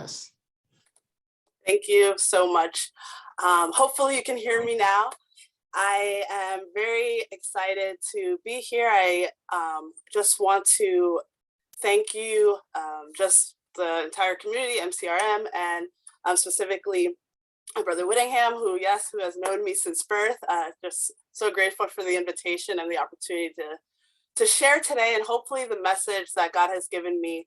Yes. Thank you so much. Hopefully you can hear me now. I am very excited to be here. I just want to thank you, just the entire community, MCRM, and specifically my brother Whittingham, who has known me since birth. Just so grateful for the invitation and the opportunity to share today, and hopefully the message that God has given me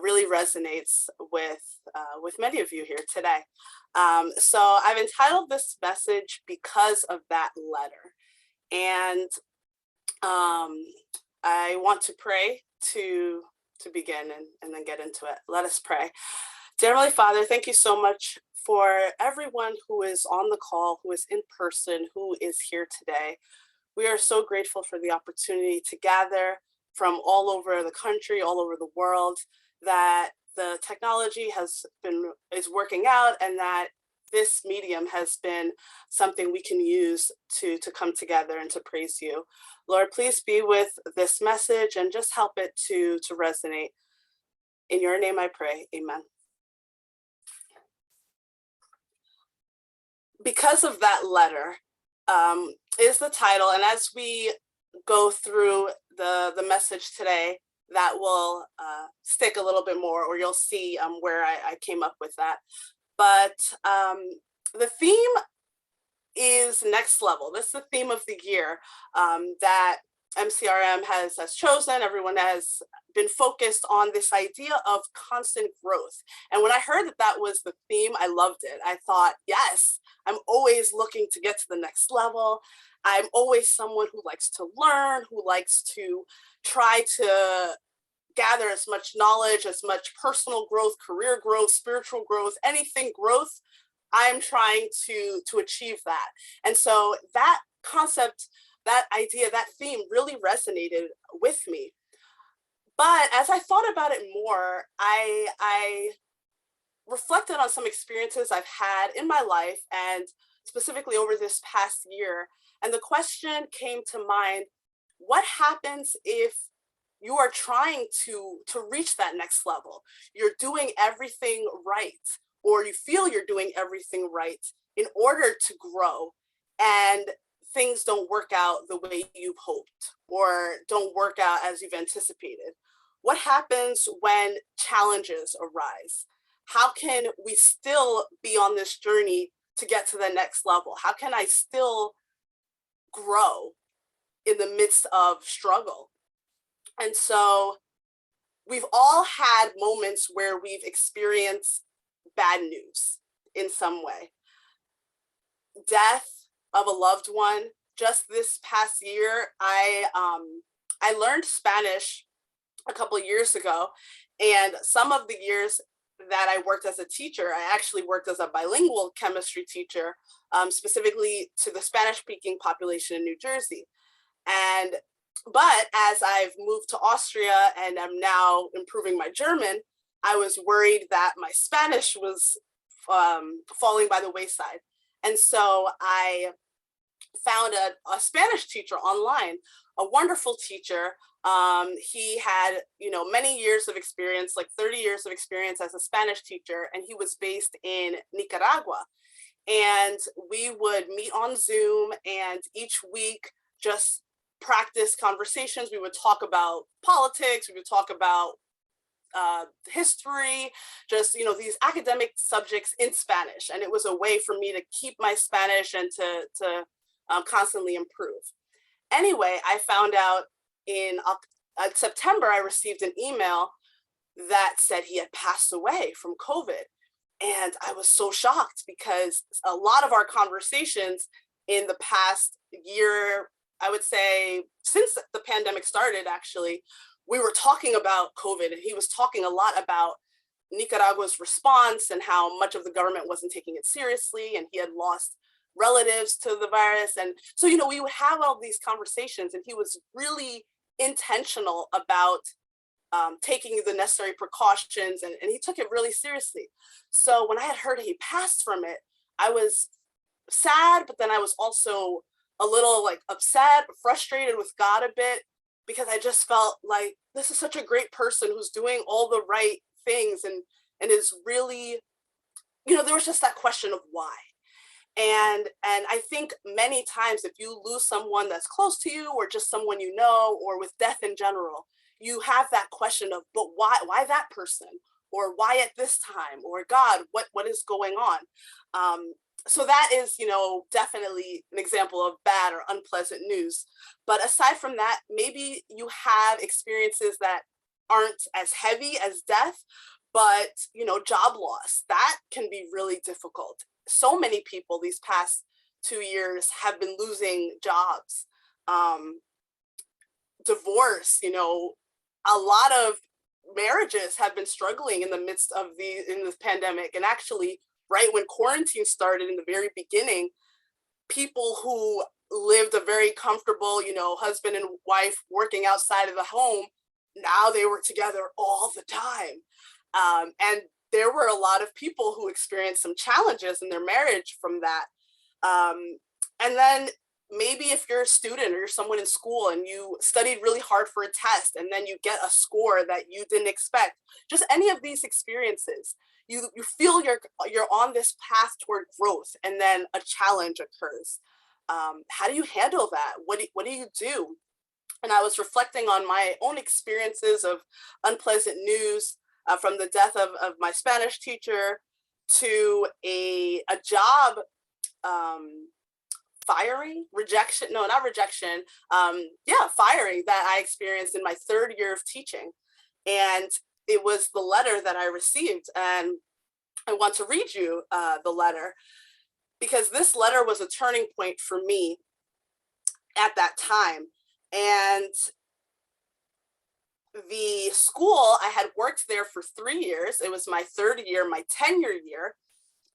really resonates with many of you here today. So I've entitled this message because of that letter, and I want to pray to begin and then get into it. Let us pray. Dear Heavenly Father, thank you so much for everyone who is on the call, who is in person, who is here today. We are so grateful for the opportunity to gather from all over the country, all over the world, that the technology is working out, and that this medium has been something we can use to come together and to praise you. Lord, please be with this message and just help it to resonate. In your name I pray, amen. Because of that letter is the title, and as we go through the message today, that will stick a little bit more, or you'll see where I came up with that. But the theme is next level. This is the theme of the year that MCRM has chosen. Everyone has been focused on this idea of constant growth. And when I heard that was the theme, I loved it. I thought, yes, I'm always looking to get to the next level. I'm always someone who likes to learn, who likes to try to gather as much knowledge, as much personal growth, career growth, spiritual growth, anything growth. I'm trying to achieve that. And so that concept, that idea, that theme really resonated with me. But as I thought about it more, I reflected on some experiences I've had in my life, and specifically over this past year. And the question came to mind: what happens if you are trying to reach that next level? You're doing everything right, or you feel you're doing everything right in order to grow, and things don't work out the way you've hoped, or don't work out as you've anticipated. What happens when challenges arise? How can we still be on this journey to get to the next level? How can I still grow in the midst of struggle? And so we've all had moments where we've experienced bad news in some way. Death of a loved one. Just this past year, I learned Spanish a couple of years ago, and some of the years that I worked as a teacher, I actually worked as a bilingual chemistry teacher, specifically to the Spanish-speaking population in New Jersey. But as I've moved to Austria and I'm now improving my German, I was worried that my Spanish was falling by the wayside. And so I found a Spanish teacher online, a wonderful teacher. He had, many years of experience, like 30 years of experience as a Spanish teacher, and he was based in Nicaragua. And we would meet on Zoom, and each week just practice conversations. We would talk about politics, we would talk about history, just, these academic subjects in Spanish. And it was a way for me to keep my Spanish and to constantly improve. Anyway, I found out in September, I received an email that said he had passed away from COVID. And I was so shocked, because a lot of our conversations in the past year, I would say since the pandemic started, actually, we were talking about COVID, and he was talking a lot about Nicaragua's response and how much of the government wasn't taking it seriously, and he had lost relatives to the virus. And so, we would have all these conversations, and he was really intentional about taking the necessary precautions, and he took it really seriously. So when I had heard he passed from it, I was sad, but then I was also a little upset, frustrated with God a bit, because I just felt like this is such a great person who's doing all the right things, and and is really, there was just that question of why. And I think many times if you lose someone that's close to you, or just someone you know, or with death in general, you have that question of, but why that person? Or why at this time? Or God, what is going on? So that is, definitely an example of bad or unpleasant news. But aside from that, maybe you have experiences that aren't as heavy as death, but job loss, that can be really difficult. So many people these past 2 years have been losing jobs. um, Divorce, a lot of marriages have been struggling in the midst of in this pandemic. And actually, right when quarantine started in the very beginning, people who lived a very comfortable, husband and wife working outside of the home, now they were together all the time. And there were a lot of people who experienced some challenges in their marriage from that. And then maybe if you're a student or you're someone in school and you studied really hard for a test and then you get a score that you didn't expect, just any of these experiences, you feel you're on this path toward growth, and then a challenge occurs. How do you handle that? What do you do? And I was reflecting on my own experiences of unpleasant news, from the death of my Spanish teacher to a job, um, firing, rejection, no, not rejection, firing that I experienced in my third year of teaching. And it was the letter that I received. And I want to read you the letter, because this letter was a turning point for me at that time. And the school, I had worked there for 3 years. It was my third year, my tenure year.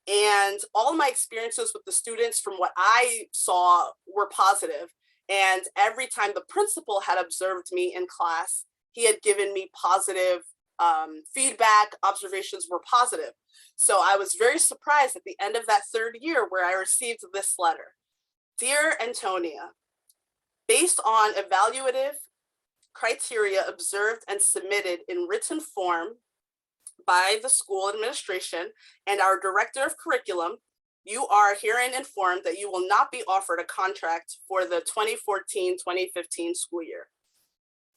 And all my experiences with the students, from what I saw, were positive. And every time the principal had observed me in class, he had given me positive feedback. Observations were positive. So I was very surprised at the end of that third year where I received this letter. Dear Antonia, based on evaluative criteria observed and submitted in written form by the school administration and our director of curriculum, you are herein informed that you will not be offered a contract for the 2014-2015 school year.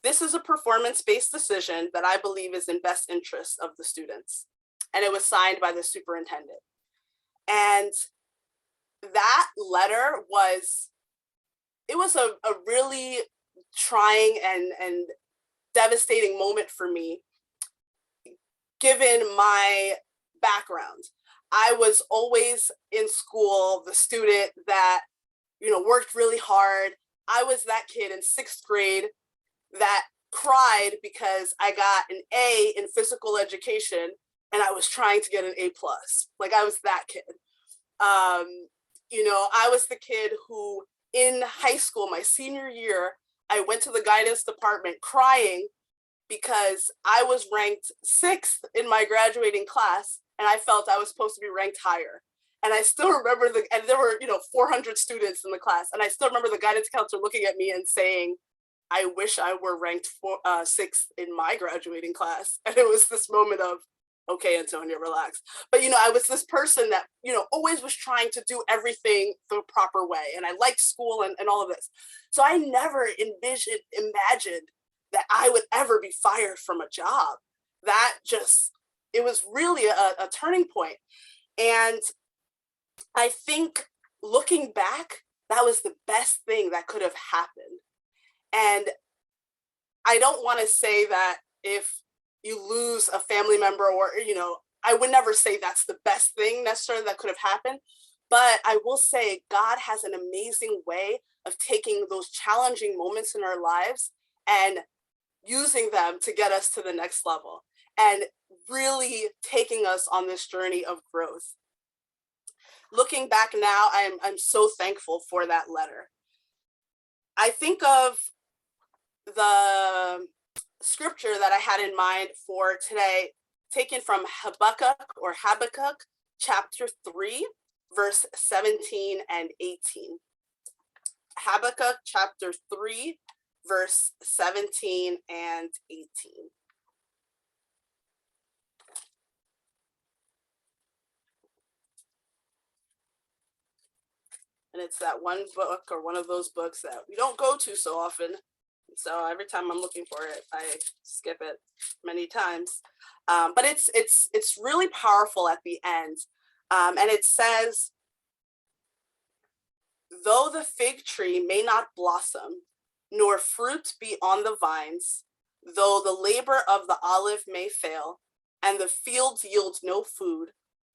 This is a performance-based decision that I believe is in best interest of the students. And it was signed by the superintendent. And that letter was a really trying and devastating moment for me, given my background. I was always in school the student that, worked really hard. I was that kid in 6th grade that cried because I got an A in physical education and I was trying to get an A plus. Like, I was that kid. I was the kid who in high school, my senior year, I went to the guidance department crying because I was ranked 6th in my graduating class and I felt I was supposed to be ranked higher. And I still remember and there were, 400 students in the class. And I still remember the guidance counselor looking at me and saying, I wish I were ranked 6th in my graduating class. And it was this moment of, okay, Antonia, relax. But, I was this person that, always was trying to do everything the proper way. And I liked school and all of this. So I never imagined that I would ever be fired from a job. It was really a turning point. And I think looking back, that was the best thing that could have happened. And I don't want to say that if you lose a family member or, I would never say that's the best thing necessarily that could have happened. But I will say God has an amazing way of taking those challenging moments in our lives and using them to get us to the next level and really taking us on this journey of growth. Looking back now, I'm so thankful for that letter. I think of the scripture that I had in mind for today, taken from Habakkuk chapter 3, verse 17 and 18. Habakkuk chapter 3, verse 17 and 18. And it's that one book or one of those books that we don't go to so often. So every time I'm looking for it, I skip it many times. But it's really powerful at the end. And it says, though the fig tree may not blossom, nor fruit be on the vines, though the labor of the olive may fail, and the fields yield no food,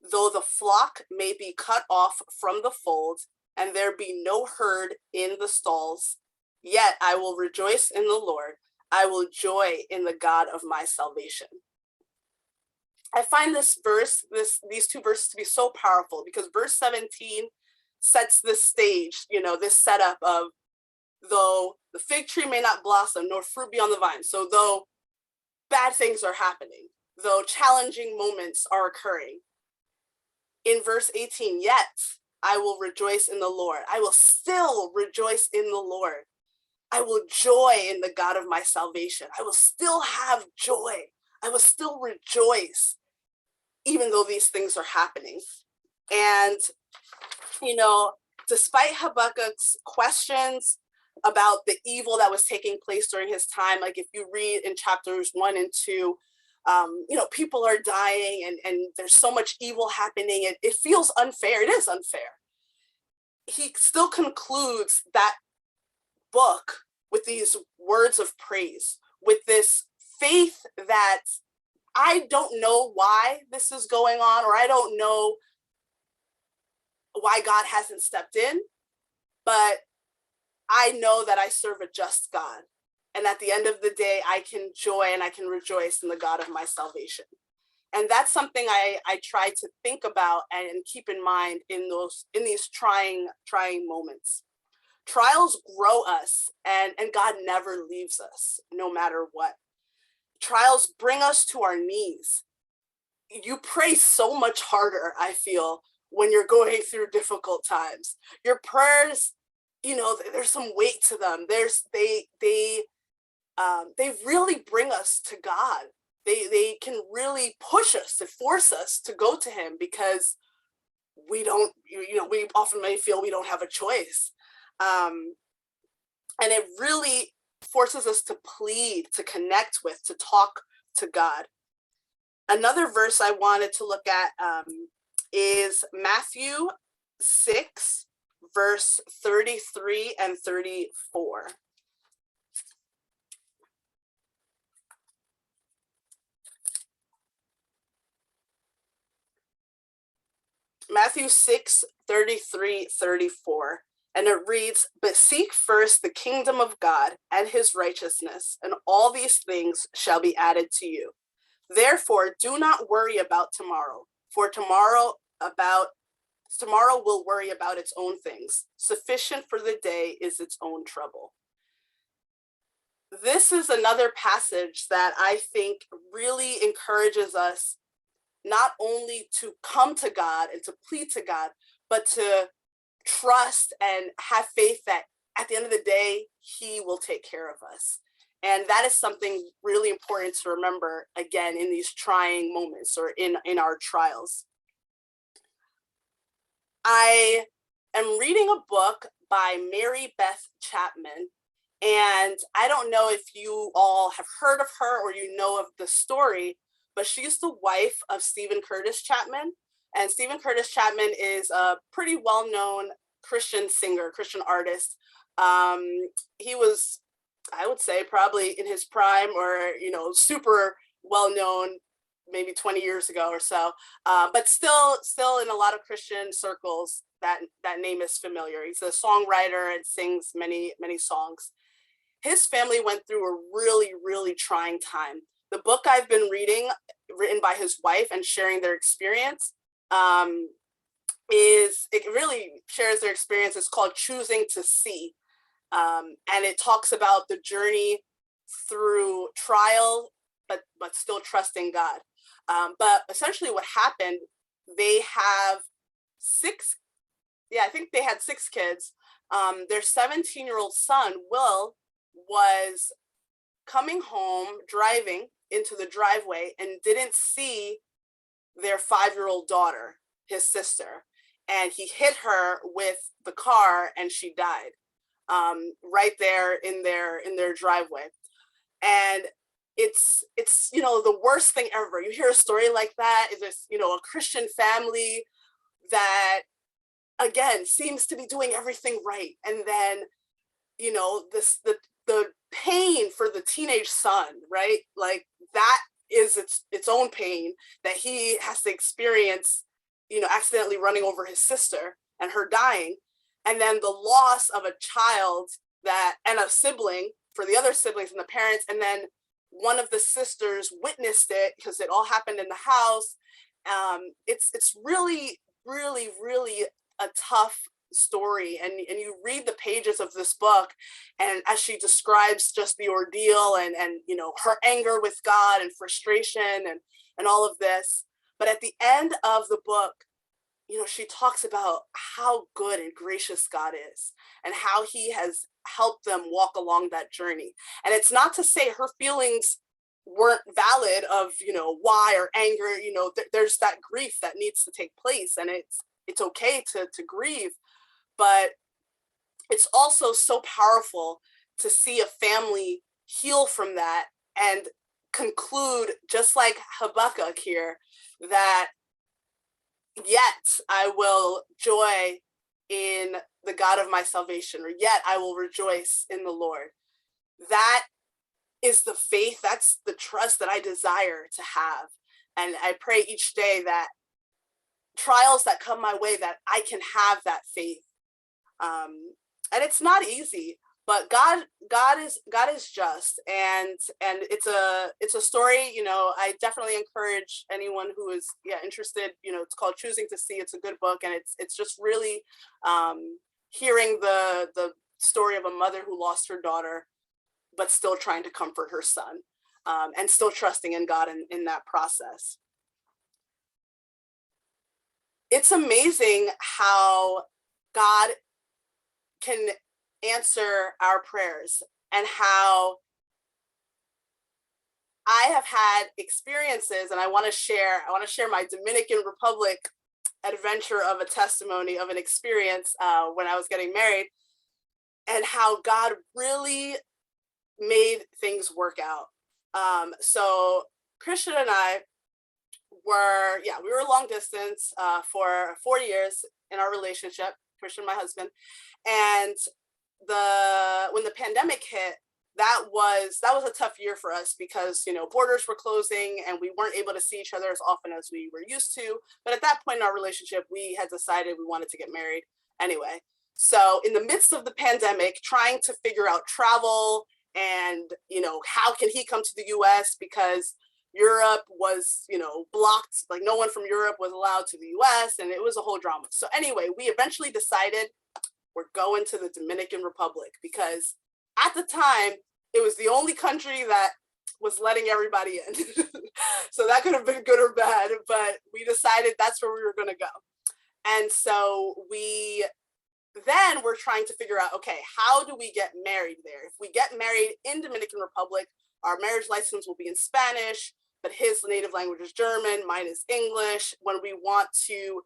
though the flock may be cut off from the fold, and there be no herd in the stalls, yet I will rejoice in the Lord. I will joy in the God of my salvation. I find this verse, these two verses to be so powerful, because verse 17 sets this stage, this setup of, though the fig tree may not blossom, nor fruit be on the vine. So though bad things are happening, though challenging moments are occurring, in verse 18, yet I will rejoice in the Lord. I will still rejoice in the Lord. I will joy in the God of my salvation. I will still have joy. I will still rejoice, even though these things are happening. And, despite Habakkuk's questions about the evil that was taking place during his time, like if you read in chapters 1 and 2, people are dying and there's so much evil happening. It feels unfair. It is unfair. He still concludes that book with these words of praise, with this faith that I don't know why this is going on, or I don't know why God hasn't stepped in, but I know that I serve a just God. And at the end of the day, I can joy and I can rejoice in the God of my salvation. And that's something I try to think about and keep in mind in these trying moments. Trials grow us, and God never leaves us, no matter what. Trials bring us to our knees. You pray so much harder, I feel, when you're going through difficult times. Your prayers, there's some weight to them. They really bring us to God. They can really push us, to force us to go to him, because we often may feel we don't have a choice. And it really forces us to plead, to connect with, to talk to God. Another verse I wanted to look at is Matthew 6, verse 33 and 34. Matthew 6, 33, 34. And it reads, but seek first the kingdom of God and his righteousness, and all these things shall be added to you. Therefore, do not worry about tomorrow, for tomorrow will worry about its own things. Sufficient for the day is its own trouble. This is another passage that I think really encourages us not only to come to God and to plead to God, but to trust and have faith that at the end of the day, he will take care of us. And that is something really important to remember, again, in these trying moments or in our trials. I am reading a book by Mary Beth Chapman, and I don't know if you all have heard of her or you know of the story, but she's the wife of Stephen Curtis Chapman. And Stephen Curtis Chapman is a pretty well-known Christian singer, Christian artist. He was, I would say, probably in his prime, or, super well-known maybe 20 years ago or so, but still in a lot of Christian circles, that name is familiar. He's a songwriter and sings many, many songs. His family went through a really, really trying time. The book I've been reading, written by his wife and sharing their experience, it really shares their experience. It's called Choosing to See. And it talks about the journey through trial, but still trusting God. But essentially what happened, they have I think they had 6 kids. Their 17-year-old son, Will, was coming home, driving into the driveway, and didn't see their 5-year-old daughter, his sister. and he hit her with the car and she died right there in their driveway. And it's the worst thing ever. You hear a story like that, is this a Christian family that again seems to be doing everything right, and then this the pain for the teenage son, right? Like that is its own pain that he has to experience, accidentally running over his sister and her dying, and then the loss of a child that and a sibling for the other siblings and the parents, and then one of the sisters witnessed it because it all happened in the house. It's really, really, really a tough story, and you read the pages of this book, and as she describes just the ordeal and her anger with God and frustration and all of this. But at the end of the book, she talks about how good and gracious God is and how he has helped them walk along that journey. And it's not to say her feelings weren't valid of, why, or anger, there's that grief that needs to take place, and it's okay to grieve, but it's also so powerful to see a family heal from that and conclude, just like Habakkuk here, that yet I will joy in the God of my salvation, or yet I will rejoice in the Lord. That is the faith, that's the trust that I desire to have. And I pray each day that trials that come my way, that I can have that faith. And it's not easy, but God is just, and it's a story. I definitely encourage anyone who is interested. It's called Choosing to See. It's a good book, and it's just really hearing the story of a mother who lost her daughter, but still trying to comfort her son, and still trusting in God in that process. It's amazing how God can answer our prayers, and how I have had experiences, and I want to share my Dominican Republic adventure of a testimony of an experience when I was getting married, and how God really made things work out. So Christian and I we were long distance for 4 years in our relationship, Christian, my husband. And when the pandemic hit, that was a tough year for us, because borders were closing and we weren't able to see each other as often as we were used to. But at that point in our relationship, we had decided we wanted to get married anyway. So in the midst of the pandemic, trying to figure out travel and how can he come to the US, because Europe was blocked, like no one from Europe was allowed to the US, and it was a whole drama. So anyway, we eventually decided we're going to the Dominican Republic, because at the time it was the only country that was letting everybody in. So that could have been good or bad, but we decided that's where we were going to go. And so then we're trying to figure out, okay, how do we get married there? If we get married in Dominican Republic, our marriage license will be in Spanish, but his native language is German, mine is English. When we want to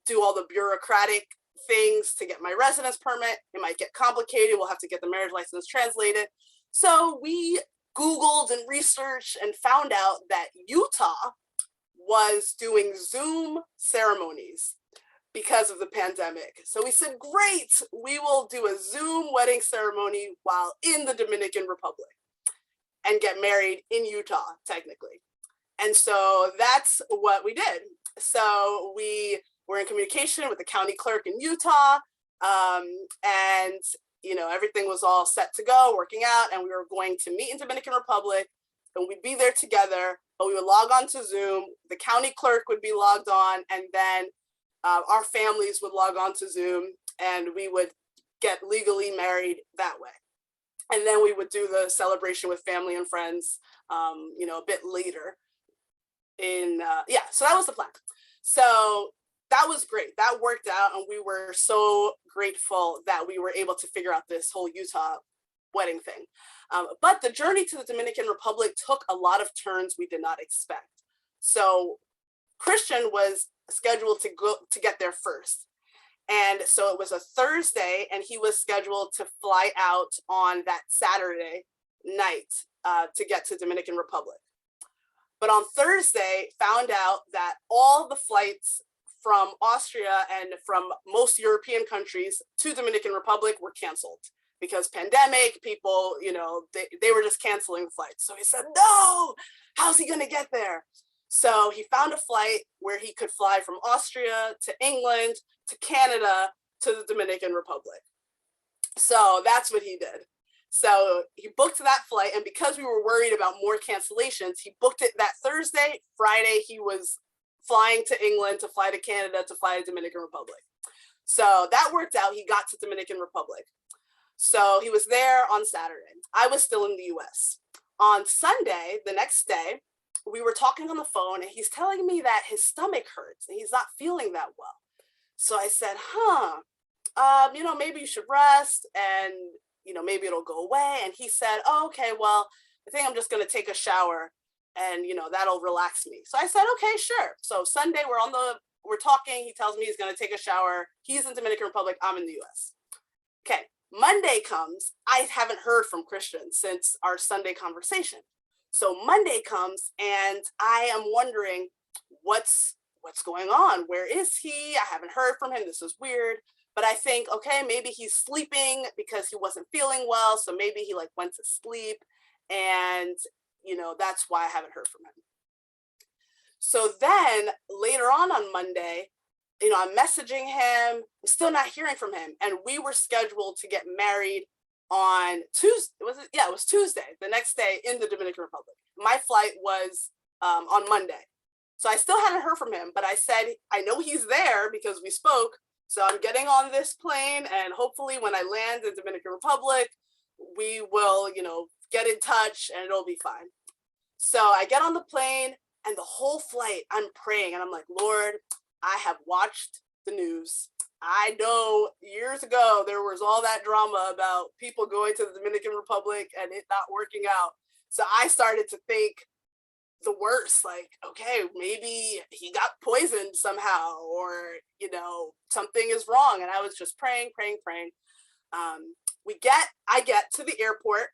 do all the bureaucratic things to get my residence permit, it might get complicated. We'll have to get the marriage license translated. So we Googled and researched and found out that Utah was doing Zoom ceremonies because of the pandemic. So we said, great, we will do a Zoom wedding ceremony while in the Dominican Republic and get married in Utah, technically. And so that's what we did. So we were in communication with the county clerk in Utah, and everything was all set to go, working out, and we were going to meet in Dominican Republic, and we'd be there together, but we would log on to Zoom, the county clerk would be logged on, and then our families would log on to Zoom, and we would get legally married that way. And then we would do the celebration with family and friends, a bit later. So that was the plan. So that was great. That worked out, and we were so grateful that we were able to figure out this whole Utah wedding thing. But the journey to the Dominican Republic took a lot of turns we did not expect. So Christian was scheduled to get there first, And so it was a Thursday, and he was scheduled to fly out on that Saturday night to get to Dominican Republic. But on Thursday, found out that all the flights from Austria and from most European countries to Dominican Republic were canceled because pandemic, people, they were just canceling the flights. So he said, no, how's he going to get there? So he found a flight where he could fly from Austria to England to Canada to the Dominican Republic. So that's what he did. So he booked that flight, and because we were worried about more cancellations, he booked it that Thursday. Friday, he was flying to England to fly to Canada to fly to Dominican Republic. So that worked out. He got to Dominican Republic. So he was there on Saturday. I was still in the US. On Sunday, the next day, we were talking on the phone, and he's telling me that his stomach hurts and he's not feeling that well. So I said, maybe you should rest and, maybe it'll go away. And he said, oh, okay, well, I think I'm just going to take a shower and, that'll relax me. So I said, okay, sure. So Sunday we're talking. He tells me he's going to take a shower. He's in Dominican Republic. I'm in the US. Okay. Monday comes. I haven't heard from Christian since our Sunday conversation. So Monday comes, and I am wondering what's going on? Where is he? I haven't heard from him. This is weird. But I think, okay, maybe he's sleeping because he wasn't feeling well. So maybe he went to sleep, and, that's why I haven't heard from him. So then later on Monday, I'm messaging him. I'm still not hearing from him. And we were scheduled to get married on Tuesday. It was Tuesday, the next day in the Dominican Republic. My flight was on Monday. So I still hadn't heard from him, but I said, I know he's there because we spoke. So I'm getting on this plane, and hopefully when I land in Dominican Republic, we will, get in touch and it'll be fine. So I get on the plane, and the whole flight I'm praying, and I'm like, Lord, I have watched the news. I know years ago there was all that drama about people going to the Dominican Republic and it not working out. So I started to think the worst, okay, maybe he got poisoned somehow, or, something is wrong. And I was just praying. I get to the airport,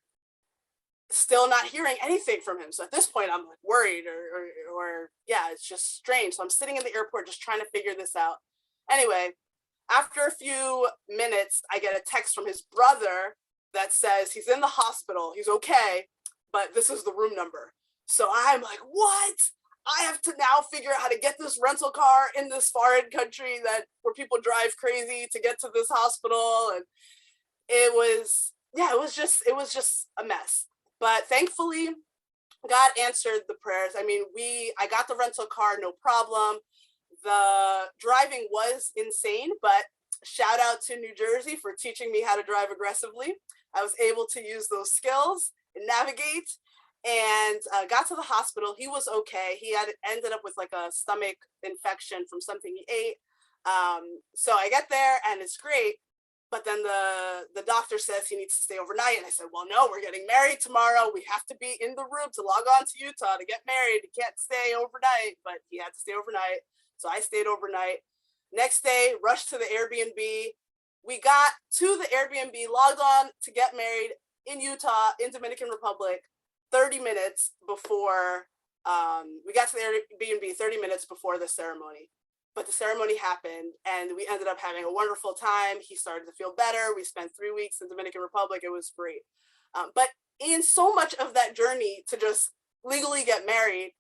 still not hearing anything from him. So at this point, I'm worried or it's just strange. So I'm sitting in the airport just trying to figure this out. Anyway, after a few minutes, I get a text from his brother that says he's in the hospital, he's okay, but this is the room number. So I'm like, what? I have to now figure out how to get this rental car in this foreign country where people drive crazy to get to this hospital. And it was just a mess. But thankfully, God answered the prayers. I mean, I got the rental car, no problem. The driving was insane, but shout out to New Jersey for teaching me how to drive aggressively. I was able to use those skills and navigate, and got to the hospital. He was okay. He had ended up with a stomach infection from something he ate. So I get there, and it's great. But then the doctor says he needs to stay overnight. And I said, well, no, we're getting married tomorrow. We have to be in the room to log on to Utah to get married. He can't stay overnight, but he had to stay overnight. So I stayed overnight. Next day, rushed to the Airbnb. We got to the Airbnb, logged on to get married in Utah, in Dominican Republic, 30 minutes before, we got to the Airbnb 30 minutes before the ceremony. But the ceremony happened, and we ended up having a wonderful time. He started to feel better. We spent 3 weeks in Dominican Republic. It was great. But in so much of that journey to just legally get married,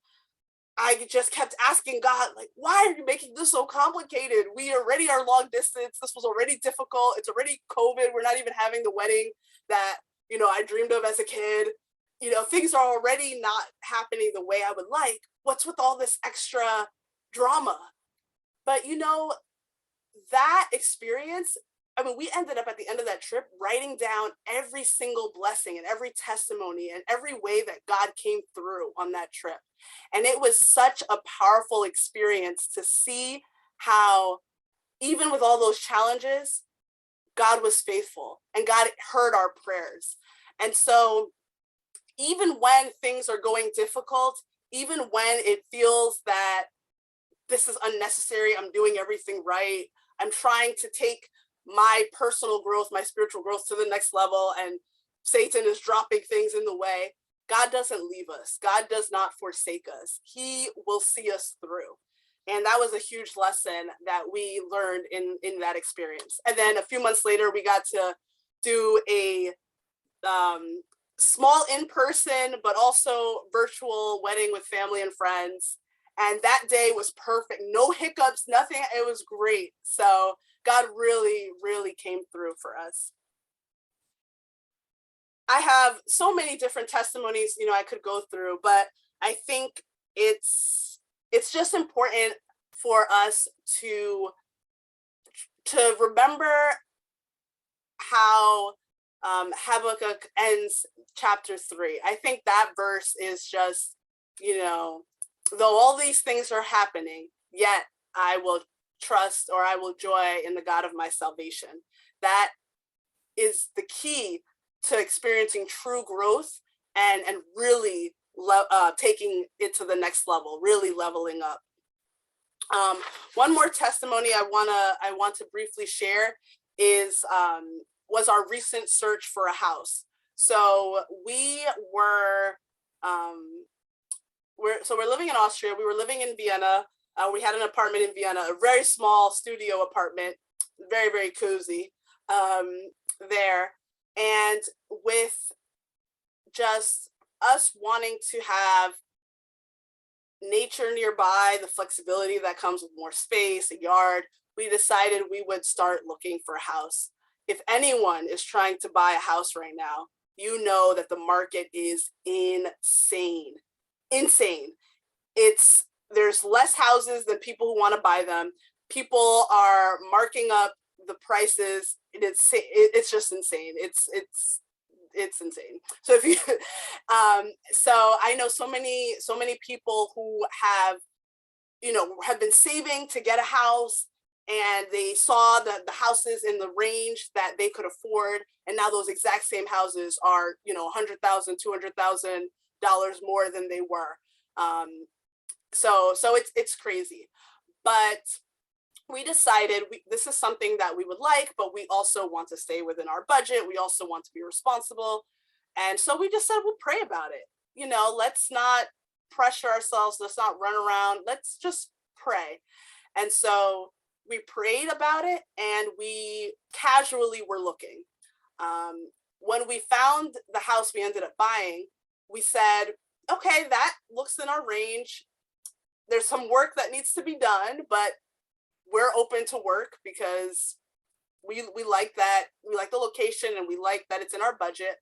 I just kept asking God, why are you making this so complicated? We already are long distance. This was already difficult. It's already COVID. We're not even having the wedding that, I dreamed of as a kid. Things are already not happening the way I would like. What's with all this extra drama? But, that experience, we ended up at the end of that trip writing down every single blessing and every testimony and every way that God came through on that trip. And it was such a powerful experience to see how, even with all those challenges, God was faithful and God heard our prayers. And so even when things are going difficult, even when it feels that this is unnecessary, I'm doing everything right, I'm trying to take my personal growth, my spiritual growth to the next level, and Satan is dropping things in the way. God doesn't leave us. God does not forsake us. He will see us through. And that was a huge lesson that we learned in that experience. And then a few months later, we got to do a small in-person, but also virtual wedding with family and friends. And that day was perfect. No hiccups, nothing. It was great. So God really, really came through for us. I have so many different testimonies, I could go through, but I think it's just important for us to remember how Habakkuk ends chapter 3. I think that verse is just, though all these things are happening, yet I will trust, or I will joy in the God of my salvation. That is the key to experiencing true growth and really taking it to the next level, really leveling up. One more testimony I want to briefly share was our recent search for a house. So we're living in Austria. We were living in Vienna. We had an apartment in Vienna, a very small studio apartment, very, very cozy there. And with just us wanting to have nature nearby, the flexibility that comes with more space, a yard, we decided we would start looking for a house. If anyone is trying to buy a house right now, you know that the market is insane. There's less houses than people who want to buy them. People are marking up the prices. It's just insane. It's insane. So if you, so I know so many people who have been saving to get a house, and they saw the houses in the range that they could afford, and now those exact same houses are $100,000, $200,000 more than they were. So it's crazy, but we decided this is something that we would like, but we also want to stay within our budget. We also want to be responsible. And so we just said, we'll pray about it. Let's not pressure ourselves. Let's not run around. Let's just pray. And so we prayed about it, and we casually were looking. When we found the house we ended up buying, we said, okay, that looks in our range. There's some work that needs to be done, but we're open to work because we like that. We like the location, and we like that it's in our budget.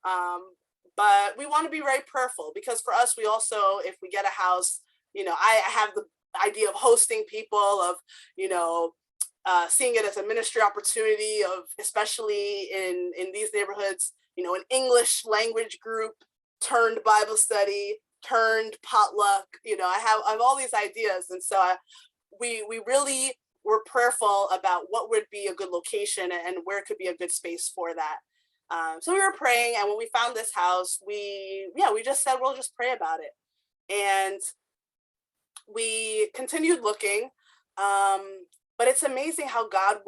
But we want to be very prayerful, because for us, we also, if we get a house, I have the idea of hosting people, of, seeing it as a ministry opportunity, of, especially in these neighborhoods, an English language group turned Bible study, turned potluck. I have all these ideas. And so we really were prayerful about what would be a good location and where could be a good space for that. So we were praying, and when we found this house, we just said, we'll just pray about it. And we continued looking, but it's amazing how God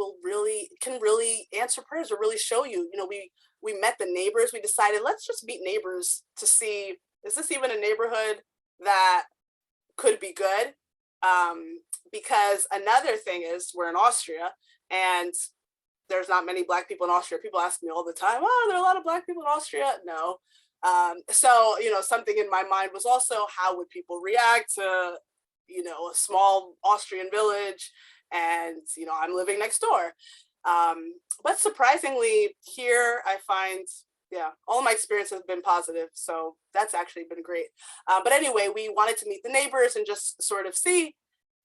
can really answer prayers, or really show you. We met the neighbors. We decided, let's just meet neighbors to see, is this even a neighborhood that could be good? Because another thing is, we're in Austria, and there's not many Black people in Austria. People ask me all the time, oh, there are a lot of Black people in Austria. No. So, something in my mind was also, how would people react to, a small Austrian village, and, I'm living next door. But surprisingly, here I find, all my experience has been positive. So that's actually been great. But anyway, we wanted to meet the neighbors and just sort of see.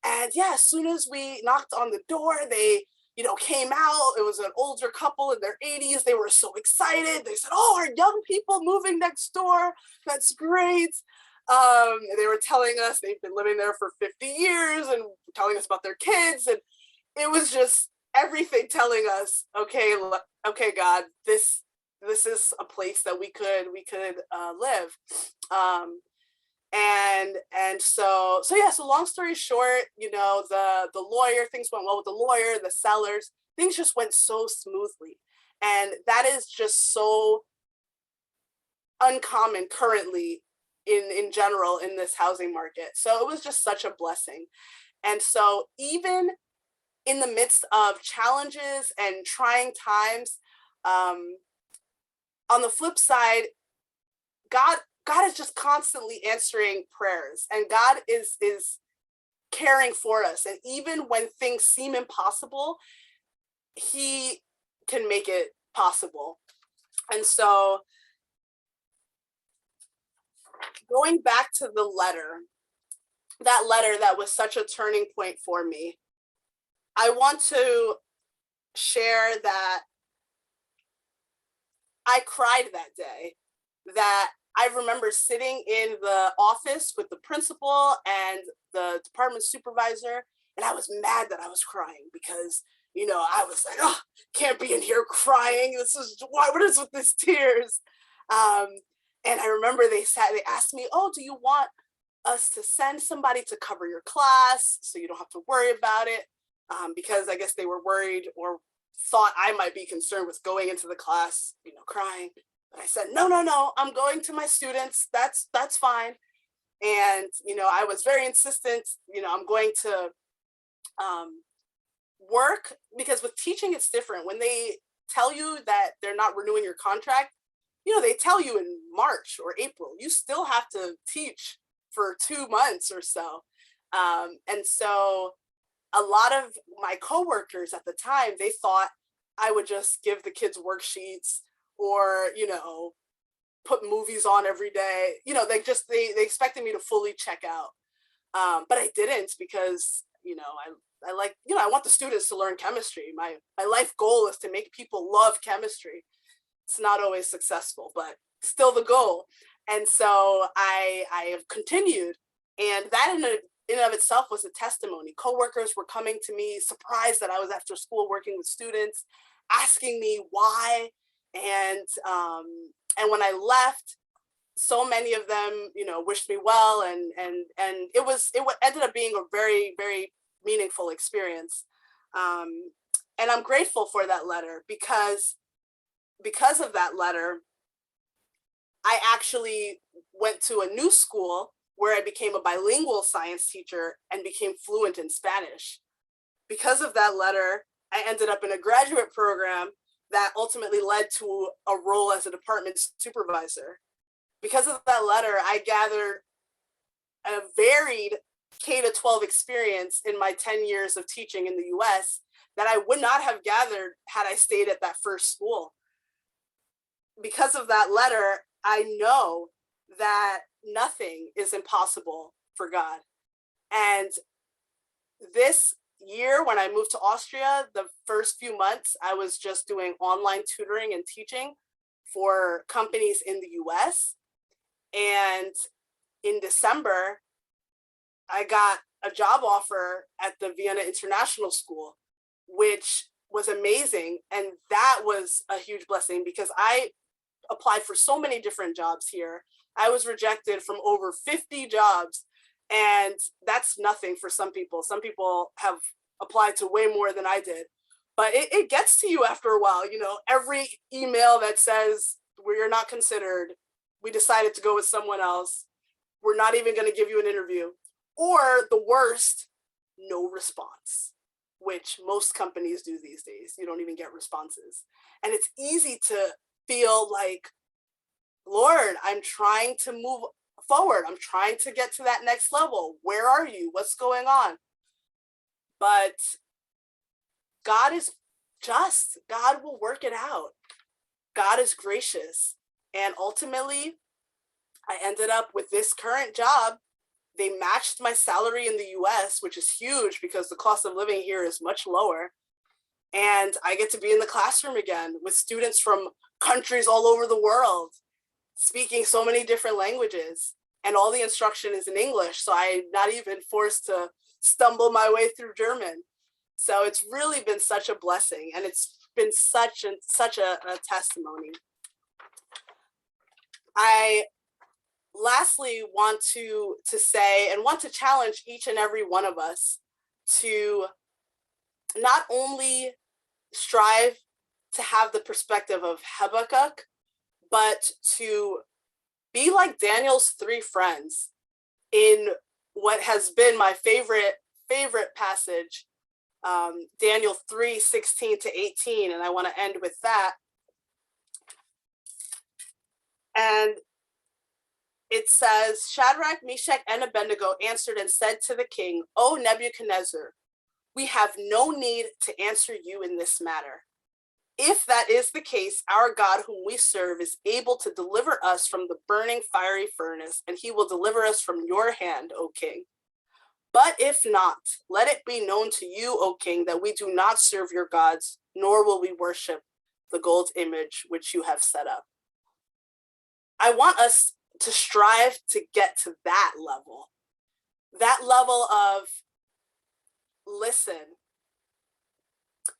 And as soon as we knocked on the door, they, came out. It was an older couple in their 80s. They were so excited. They said, oh, our young people moving next door. That's great. They were telling us they've been living there for 50 years and telling us about their kids. And it was just everything telling us, okay, God, this is a place that we could live. And so yeah, so long story short, the lawyer, things went well with the lawyer, the sellers, things just went so smoothly. And that is just so uncommon currently in general in this housing market. So it was just such a blessing. And so even in the midst of challenges and trying times, um, on the flip side, God is just constantly answering prayers, and God is caring for us. And even when things seem impossible, He can make it possible. And so, going back to the letter, that letter that was such a turning point for me, I want to share that I cried that day. That I remember sitting in the office with the principal and the department supervisor, and I was mad that I was crying because, I was like, oh, can't be in here crying. This is why, what is with these tears? Um, and I remember they asked me, oh, do you want us to send somebody to cover your class so you don't have to worry about it? Because I guess they were worried or thought I might be concerned with going into the class, crying. But I said, no, no, no, I'm going to my students. That's fine. And, I was very insistent, I'm going to work, because with teaching, it's different. When they tell you that they're not renewing your contract, they tell you in March or April, you still have to teach for 2 months or so. And so a lot of my coworkers at the time, they thought I would just give the kids worksheets or, put movies on every day. They expected me to fully check out. But I didn't, because, I like, I want the students to learn chemistry. My life goal is to make people love chemistry. It's not always successful, but still the goal. And so I have continued, and that in and of itself was a testimony. Coworkers were coming to me surprised that I was after school working with students, asking me why. And when I left, so many of them, wished me well, and it ended up being a very, very meaningful experience. And I'm grateful for that letter, because of that letter, I actually went to a new school where I became a bilingual science teacher and became fluent in Spanish. Because of that letter, I ended up in a graduate program that ultimately led to a role as a department supervisor. Because of that letter, I gathered a varied K-12 experience in my 10 years of teaching in the US that I would not have gathered had I stayed at that first school. Because of that letter, I know that nothing is impossible for God. And this year, when I moved to Austria, the first few months, I was just doing online tutoring and teaching for companies in the US. And in December, I got a job offer at the Vienna International School, which was amazing. And that was a huge blessing, because I applied for so many different jobs here. I was rejected from over 50 jobs, and that's nothing for some people. Some people have applied to way more than I did, but it gets to you after a while. Every email that says, we're not considered, we decided to go with someone else, we're not even going to give you an interview, or the worst, no response, which most companies do these days. You don't even get responses. And it's easy to feel like, Lord, I'm trying to move forward. I'm trying to get to that next level. Where are you? What's going on? But God is just. God will work it out. God is gracious. And ultimately, I ended up with this current job. They matched my salary in the US, which is huge because the cost of living here is much lower. And I get to be in the classroom again with students from countries all over the world, speaking so many different languages. And all the instruction is in English, so I'm not even forced to stumble my way through German. So it's really been such a blessing, and it's been such a testimony. I lastly, want to say and want to challenge each and every one of us to not only strive to have the perspective of Habakkuk, but to be like Daniel's three friends in what has been my favorite passage, Daniel 3:16-18, and I want to end with that. And it says, Shadrach, Meshach, and Abednego answered and said to the king, O Nebuchadnezzar, we have no need to answer you in this matter. If that is the case, our God whom we serve is able to deliver us from the burning fiery furnace, and he will deliver us from your hand, O king. But if not, let it be known to you, O king, that we do not serve your gods, nor will we worship the gold image which you have set up. I want us to strive to get to that level of, listen,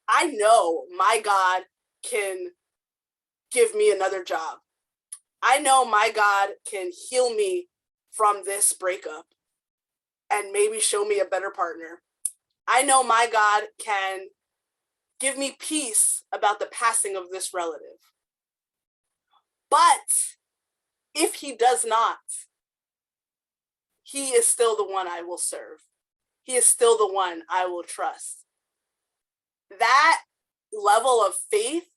I know my God can give me another job. I know my God can heal me from this breakup and maybe show me a better partner. I know my God can give me peace about the passing of this relative. But if he does not, he is still the one I will serve. He is still the one I will trust. That level of faith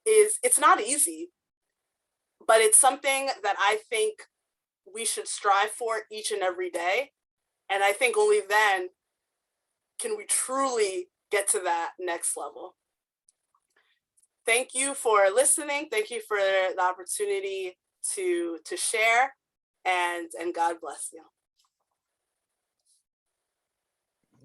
it's not easy, but it's something that I think we should strive for each and every day. And I think only then can we truly get to that next level. Thank you for listening. Thank you for the opportunity to share, and God bless you.